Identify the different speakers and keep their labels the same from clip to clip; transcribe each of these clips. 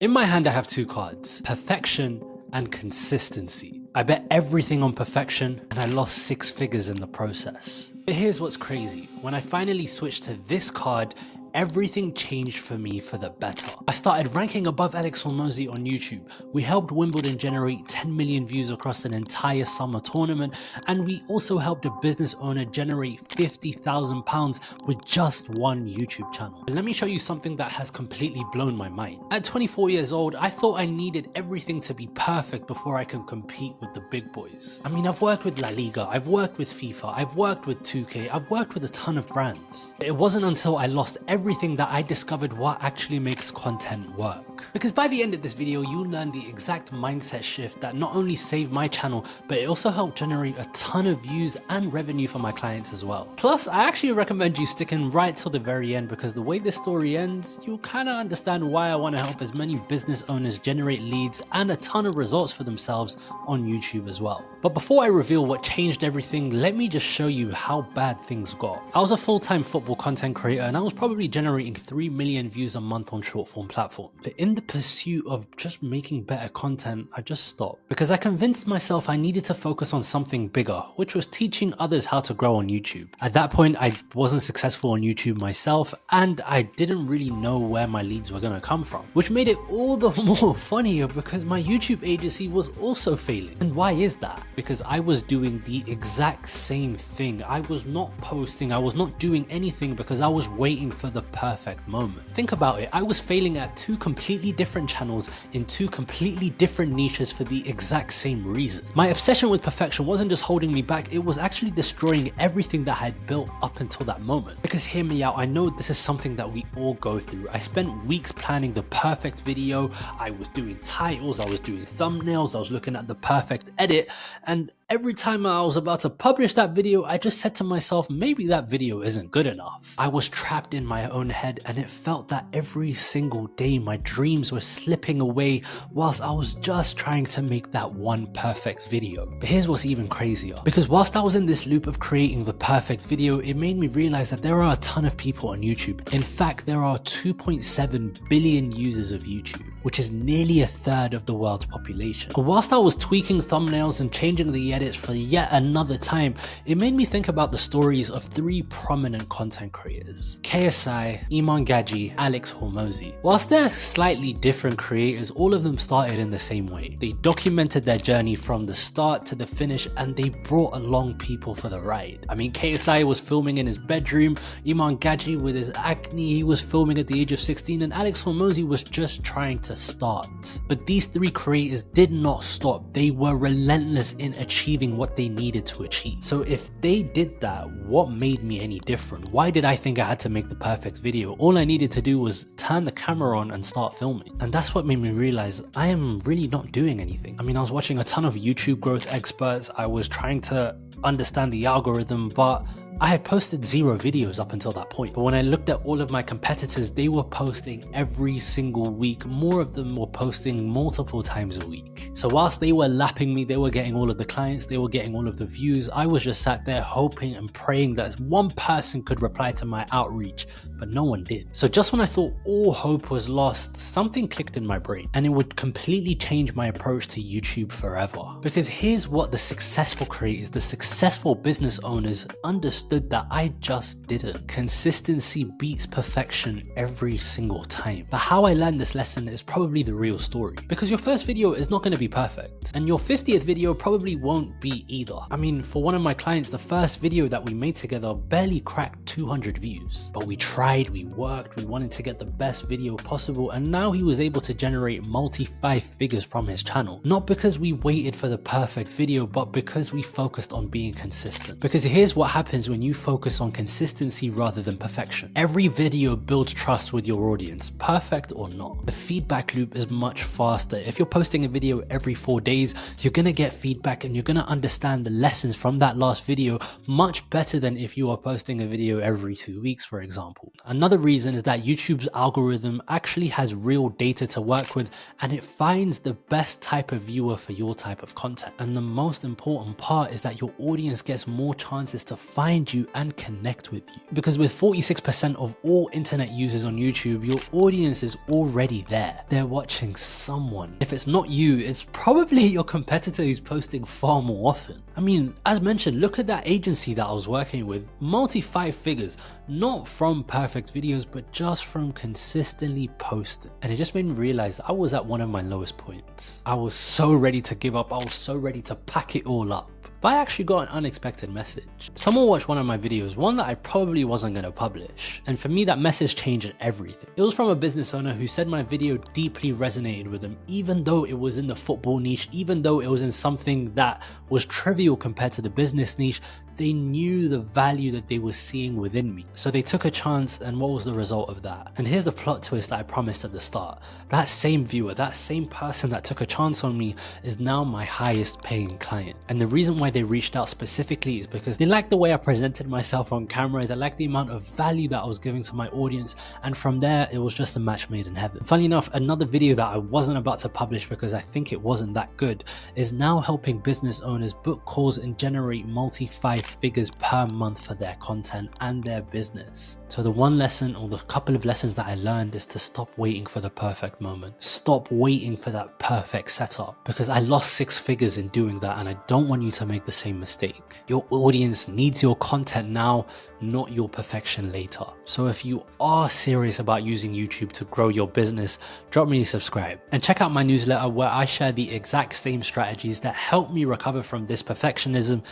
Speaker 1: In my hand I have two cards, perfection and consistency. I bet everything on perfection and I lost 6 figures in the process. But here's what's crazy, when I finally switched to this card, everything changed for me for the better. I started ranking above Alex Hormozi on YouTube. We helped Wimbledon generate 10 million views across an entire summer tournament, and we also helped a business owner generate £50,000 with just one YouTube channel. And let me show you something that has completely blown my mind. At 24 years old, I thought I needed everything to be perfect before I can compete with the big boys. I mean, I've worked with La Liga, I've worked with FIFA, I've worked with 2K, I've worked with a ton of brands. It wasn't until I lost everything that I discovered what actually makes content work. Because by the end of this video, you'll learn the exact mindset shift that not only saved my channel, but it also helped generate a ton of views and revenue for my clients as well. Plus, I actually recommend you sticking right till the very end, because the way this story ends, you'll kind of understand why I want to help as many business owners generate leads and a ton of results for themselves on YouTube as well. But before I reveal what changed everything, let me just show you how bad things got. I was a full-time football content creator and I was probably generating 3 million views a month on short form platforms. But in the pursuit of just making better content, I just stopped. Because I convinced myself I needed to focus on something bigger, which was teaching others how to grow on YouTube. At that point, I wasn't successful on YouTube myself, and I didn't really know where my leads were gonna come from. Which made it all the more funnier because my YouTube agency was also failing. And why is that? Because I was doing the exact same thing. I was not posting, I was not doing anything because I was waiting for the perfect moment. Think about it, I was failing at 2 completely different channels in 2 completely different niches for the exact same reason. My obsession with perfection wasn't just holding me back, it was actually destroying everything that I had built up until that moment. Because hear me out, I know this is something that we all go through. I spent weeks planning the perfect video, I was doing titles, I was doing thumbnails, I was looking at the perfect edit, and every time I was about to publish that video, I just said to myself, maybe that video isn't good enough. I was trapped in my own head and it felt that every single day my dreams were slipping away whilst I was just trying to make that one perfect video. But here's what's even crazier. Because whilst I was in this loop of creating the perfect video, it made me realize that there are a ton of people on YouTube. In fact, there are 2.7 billion users of YouTube, which is nearly a third of the world's population. And whilst I was tweaking thumbnails and changing the edits for yet another time, it made me think about the stories of 3 prominent content creators: KSI, Iman Gadzhi, Alex Hormozi. Whilst they're slightly different creators, all of them started in the same way. They documented their journey from the start to the finish, and they brought along people for the ride. I mean, KSI was filming in his bedroom, Iman Gadzhi with his acne, he was filming at the age of 16, and Alex Hormozi was just trying to start. But these 3 creators did not stop. They were relentless in achieving what they needed to achieve. So if they did that, what made me any different? Why did I think I had to make the perfect video? All I needed to do was turn the camera on and start filming. And that's what made me realize I am really not doing anything. I mean, I was watching a ton of YouTube growth experts. I was trying to understand the algorithm, but I had posted 0 videos up until that point. But when I looked at all of my competitors, they were posting every single week. More of them were posting multiple times a week. So whilst they were lapping me, they were getting all of the clients, they were getting all of the views, I was just sat there hoping and praying that one person could reply to my outreach, but no one did. So just when I thought all hope was lost, something clicked in my brain, and it would completely change my approach to YouTube forever. Because here's what the successful creators, the successful business owners understood that I just didn't. Consistency beats perfection every single time. But how I learned this lesson is probably the real story. Because your first video is not going to be perfect, and your 50th video probably won't be either. I mean, for one of my clients, the first video that we made together barely cracked 200 views. But we tried, we worked, we wanted to get the best video possible, and now he was able to generate multi-5 figures from his channel. Not because we waited for the perfect video, but because we focused on being consistent. Because here's what happens when you focus on consistency rather than perfection. Every video builds trust with your audience, perfect or not. The feedback loop is much faster. If you're posting a video every 4 days, you're gonna get feedback and you're gonna understand the lessons from that last video much better than if you are posting a video every 2 weeks, for example. Another reason is that YouTube's algorithm actually has real data to work with, and it finds the best type of viewer for your type of content. And the most important part is that your audience gets more chances to find you and connect with you. Because with 46% of all internet users on YouTube, your audience is already there. They're watching someone. If it's not you, it's probably your competitor who's posting far more often. I mean, as mentioned, look at that agency that I was working with, multi-5 figures, not from perfect videos, but just from consistently posting. And it just made me realize I was at one of my lowest points. I was so ready to give up. I was so ready to pack it all up. But I actually got an unexpected message. Someone watched one of my videos, one that I probably wasn't going to publish. And for me, that message changed everything. It was from a business owner who said my video deeply resonated with them, even though it was in the football niche, even though it was in something that was trivial compared to the business niche. They knew the value that they were seeing within me. So they took a chance, and what was the result of that? And here's the plot twist that I promised at the start. That same viewer, that same person that took a chance on me is now my highest paying client. And the reason why they reached out specifically is because they liked the way I presented myself on camera, they liked the amount of value that I was giving to my audience, and from there it was just a match made in heaven. Funny enough, another video that I wasn't about to publish because I think it wasn't that good is now helping business owners book calls and generate multi-5 figures per month for their content and their business. So the one lesson, or the couple of lessons that I learned, is to stop waiting for the perfect moment. Stop waiting for that perfect setup, because I lost 6 figures in doing that, and I don't want you to make the same mistake. Your audience needs your content now, not your perfection later. So if you are serious about using YouTube to grow your business, drop me a subscribe and check out my newsletter where I share the exact same strategies that help me recover from this perfectionism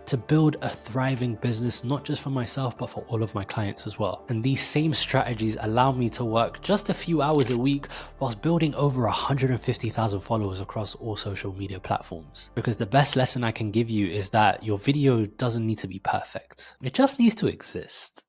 Speaker 1: to build a thriving business, not just for myself, but for all of my clients as well. And these same strategies allow me to work just a few hours a week whilst building over 150,000 followers across all social media platforms. Because the best lesson I can give you is that your video doesn't need to be perfect. It just needs to exist.